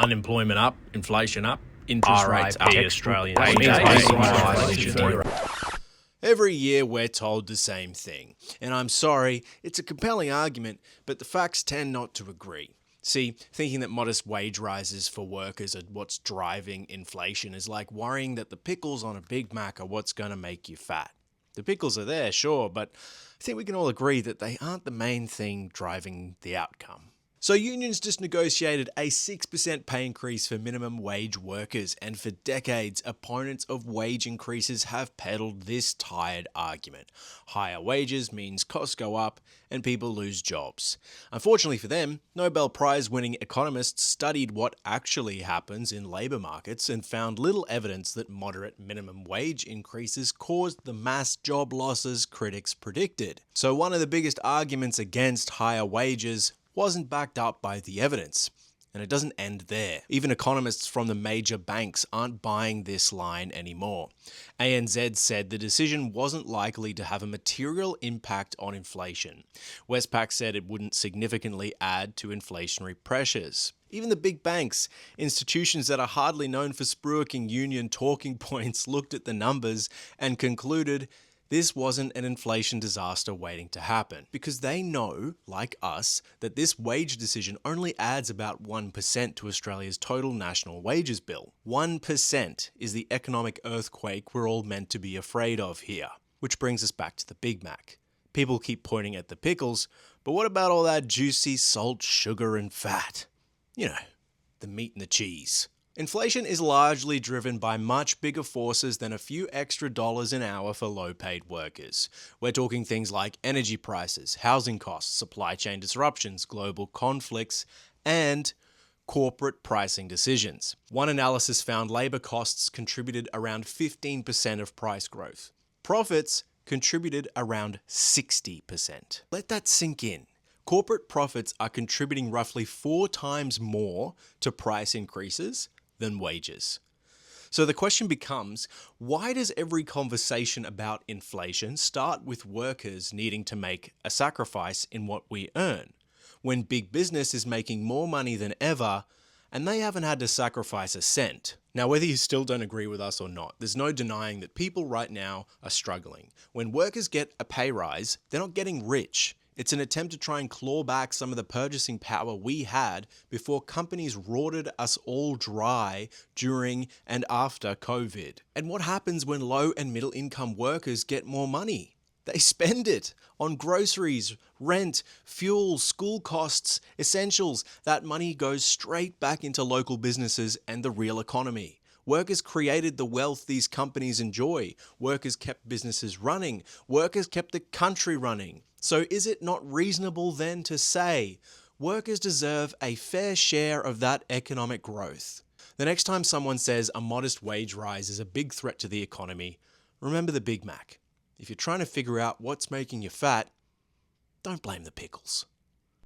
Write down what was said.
Unemployment up, inflation up, interest rates up. Australian. Every year we're told the same thing, and I'm sorry, it's a compelling argument, but the facts tend not to agree. See, thinking that modest wage rises for workers are what's driving inflation is like worrying that the pickles on a Big Mac are what's going to make you fat. The pickles are there, sure, but I think we can all agree that they aren't the main thing driving the outcome. So unions just negotiated a 6% pay increase for minimum wage workers, and for decades, opponents of wage increases have peddled this tired argument. Higher wages means costs go up and people lose jobs. Unfortunately for them, Nobel Prize-winning economists studied what actually happens in labour markets and found little evidence that moderate minimum wage increases caused the mass job losses critics predicted. So one of the biggest arguments against higher wages wasn't backed up by the evidence. And it doesn't end there. Even economists from the major banks aren't buying this line anymore. ANZ said the decision wasn't likely to have a material impact on inflation. Westpac said it wouldn't significantly add to inflationary pressures. Even the big banks, institutions that are hardly known for spruiking union talking points, looked at the numbers and concluded this wasn't an inflation disaster waiting to happen, because they know, like us, that this wage decision only adds about 1% to Australia's total national wages bill. 1% is the economic earthquake we're all meant to be afraid of here. Which brings us back to the Big Mac. People keep pointing at the pickles, but what about all that juicy salt, sugar, and fat? You know, the meat and the cheese. Inflation is largely driven by much bigger forces than a few extra dollars an hour for low-paid workers. We're talking things like energy prices, housing costs, supply chain disruptions, global conflicts, and corporate pricing decisions. One analysis found labour costs contributed around 15% of price growth. Profits contributed around 60%. Let that sink in. Corporate profits are contributing roughly 4 times more to price increases than wages. So the question becomes, why does every conversation about inflation start with workers needing to make a sacrifice in what we earn, when big business is making more money than ever and they haven't had to sacrifice a cent? Now, whether you still don't agree with us or not, there's no denying that people right now are struggling. When workers get a pay rise, they're not getting rich. It's an attempt to try and claw back some of the purchasing power we had before companies rorted us all dry during and after COVID. And what happens when low and middle income workers get more money? They spend it on groceries, rent, fuel, school costs, essentials. That money goes straight back into local businesses and the real economy. Workers created the wealth these companies enjoy. Workers kept businesses running. Workers kept the country running. So is it not reasonable then to say workers deserve a fair share of that economic growth? The next time someone says a modest wage rise is a big threat to the economy, remember the Big Mac. If you're trying to figure out what's making you fat, don't blame the pickles.